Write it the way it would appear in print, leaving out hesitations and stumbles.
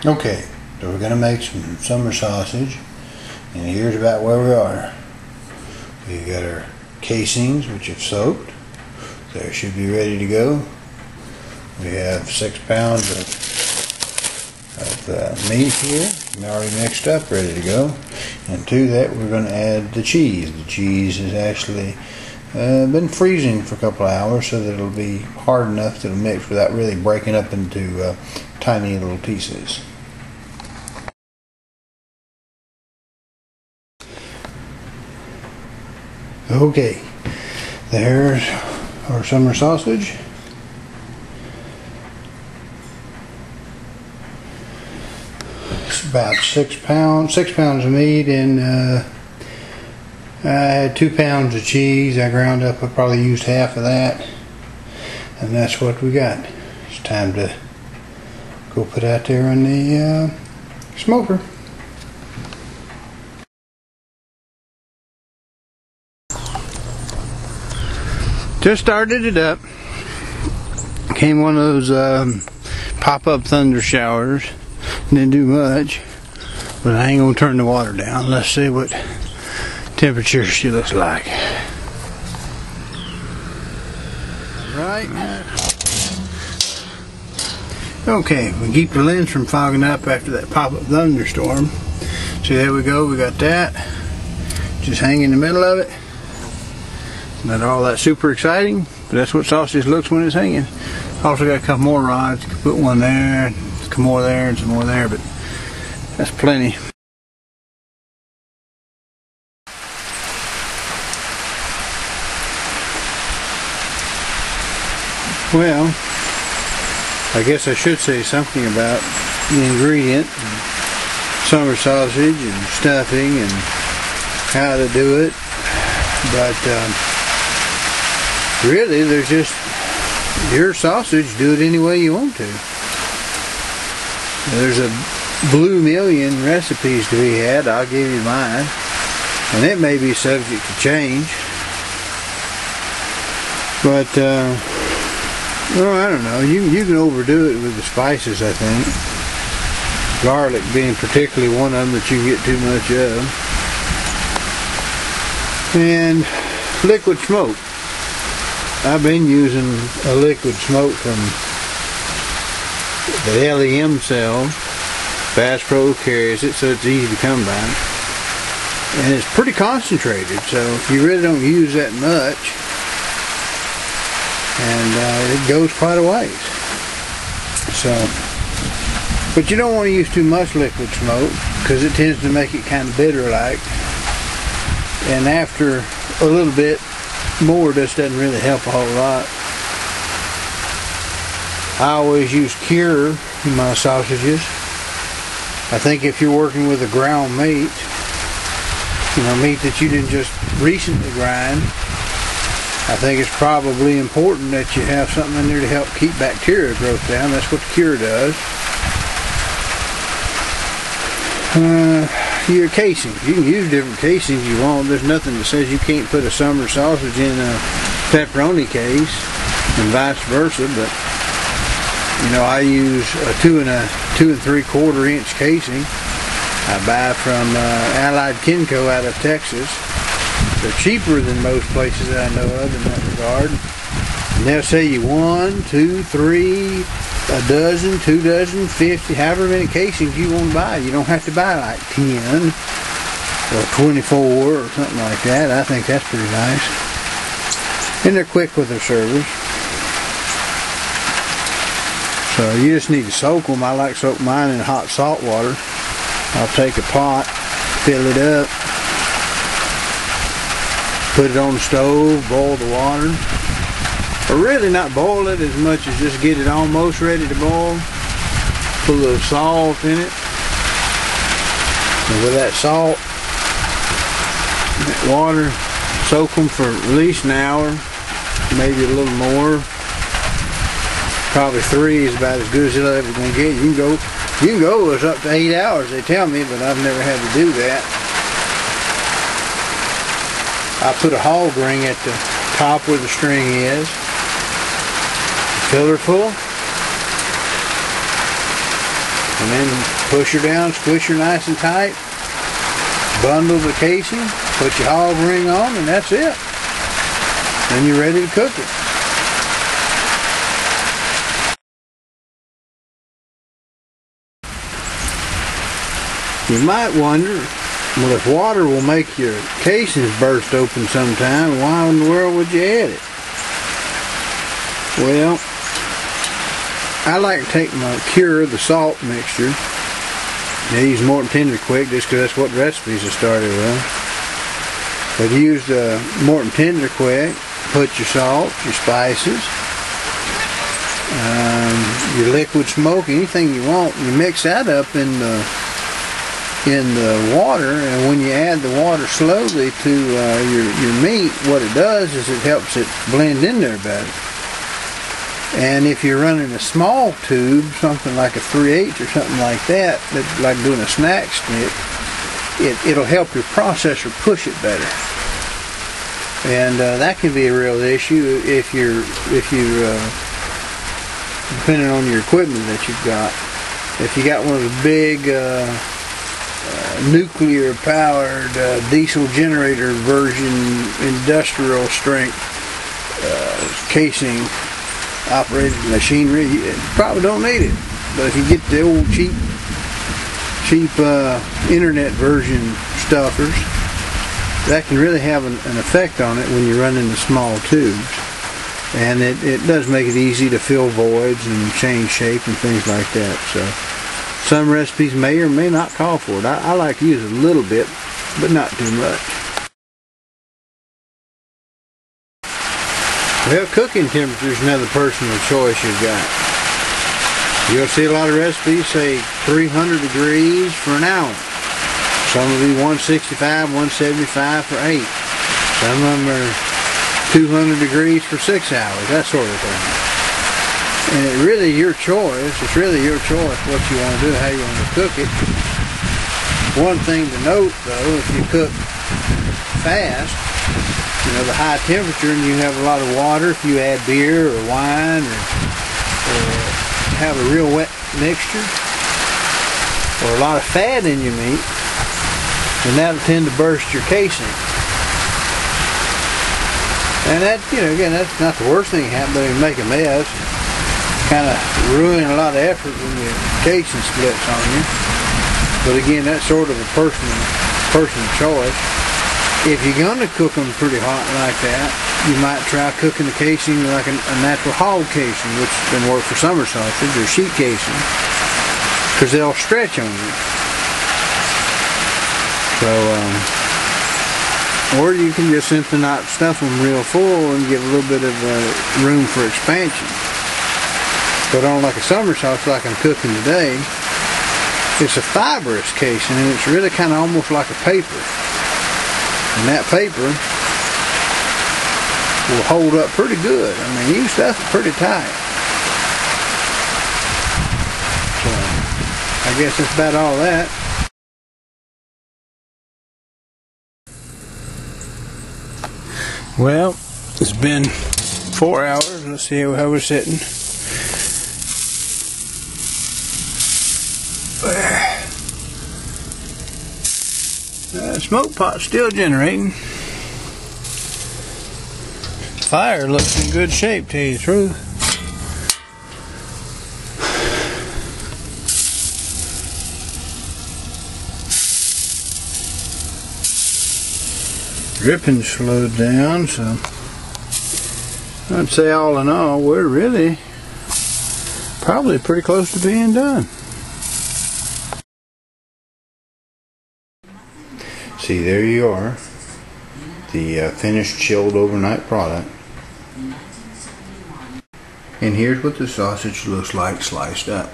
Okay, so we're gonna make some summer sausage, and here's about where we are. We got our casings, which have soaked. They should be ready to go. We have 6 pounds of meat here, already mixed up, ready to go. And to that, we're going to add the cheese. The cheese has actually been freezing for a couple of hours, so that it'll be hard enough to mix without really breaking up into tiny little pieces. Okay, there's our summer sausage. It's about 6 pounds of meat, and I had 2 pounds of cheese. I ground up, I probably used half of that, and that's what we got. It's time to go put out there in the smoker. Just started it up. Came one of those pop-up thunder showers. Didn't do much, but I ain't gonna turn the water down. Let's see what temperature she looks like. Right. Okay, we keep the lens from fogging up after that pop-up thunderstorm. See, there we go. We got that. Just hang in the middle of it. Not all that super exciting, but that's what sausage looks when it's hanging. Also got a couple more rods. You can put one there, some more there, and some more there, but that's plenty. Well, I guess I should say something about the ingredient, summer sausage and stuffing and how to do it, but really, there's just your sausage. Do it any way you want to. There's a blue million recipes to be had. I'll give you mine, and it may be subject to change. But well, I don't know. You can overdo it with the spices. I think garlic being particularly one of them that you get too much of, and liquid smoke. I've been using a liquid smoke from the LEM cells. Bass Pro carries it, so it's easy to come by. And it's pretty concentrated, so you really don't use that much. And it goes quite a ways. So, but you don't want to use too much liquid smoke, because it tends to make it kind of bitter-like. And after a little bit, more just doesn't really help a whole lot. I always use cure in my sausages. I think if you're working with a ground meat, meat that you didn't just recently grind, I think it's probably important that you have something in there to help keep bacteria growth down. That's what the cure does. Your casings. You can use different casings you want. There's nothing that says you can't put a summer sausage in a pepperoni case and vice versa, but I use a 2 3/4 inch casing. I buy from Allied Kinco out of Texas. They're cheaper than most places that I know of in that regard. And they'll say you 1, 2, 3, a dozen, 2 dozen, 50, however many casings you want to buy. You don't have to buy like 10 or 24 or something like that. I think that's pretty nice. And they're quick with their service. So you just need to soak them. I like to soak mine in hot salt water. I'll take a pot, fill it up, put it on the stove, boil the water. Or really not boil it as much as just get it almost ready to boil. Put a little salt in it. And with that salt, that water, soak them for at least an hour, maybe a little more. Probably 3 is about as good as they're ever going to get. You can go it's up to 8 hours, they tell me, but I've never had to do that. I put a hog ring at the top where the string is. Fill her full. and then push her down, squish her nice and tight, bundle the casing, put your hog ring on, and that's it. Then you're ready to cook it. You might wonder, well, if water will make your casings burst open sometime, why in the world would you add it? Well, I like to take my Cure, the salt mixture. I use Morton Tender Quick just because that's what recipes I started with. But use the Morton Tender Quick, put your salt, your spices, your liquid smoke, anything you want. You mix that up in the water, and when you add the water slowly to your meat, what it does is it helps it blend in there better. And if you're running a small tube, something like a 3/8 or something like that, like doing a snack stick, it'll help your processor push it better. And that can be a real issue if you depending on your equipment that you've got. If you got one of the big nuclear powered diesel generator version industrial strength casing operated machinery, you probably don't need it. But if you get the old cheap internet version stuffers, that can really have an effect on it when you run into small tubes. And it does make it easy to fill voids and change shape and things like that. So some recipes may or may not call for it. I like to use a little bit, but not too much. Well, cooking temperature is another personal choice you've got. You'll see a lot of recipes say 300 degrees for an hour. Some will be 165, 175 for 8. Some of them are 200 degrees for 6 hours, that sort of thing. And it's really your choice. It's really your choice what you want to do, how you want to cook it. One thing to note, though, if you cook fast, you know, the high temperature, and you have a lot of water, if you add beer or wine or have a real wet mixture or a lot of fat in your meat, then that'll tend to burst your casing. And that, you know, again, that's not the worst thing happen, but it can make a mess. Kind of ruin a lot of effort when your casing splits on you. But again, that's sort of a personal choice. If you're going to cook them pretty hot like that, you might try cooking the casing like a natural hog casing, which can work for summer sausage, or sheep casing, because they'll stretch on you. So, or you can just simply not stuff them real full and give a little bit of room for expansion. But on like a summer sausage like I'm cooking today, it's a fibrous casing, and it's really kind of almost like a paper. And that paper will hold up pretty good. I mean, you stuff it pretty tight. So, I guess that's about all that. Well, it's been 4 hours. Let's see how we're sitting. Smoke pot's still generating. Fire looks in good shape, to tell you the truth. Dripping slowed down, so I'd say all in all, we're really probably pretty close to being done. See, there you are, the finished chilled overnight product. And here's what the sausage looks like sliced up.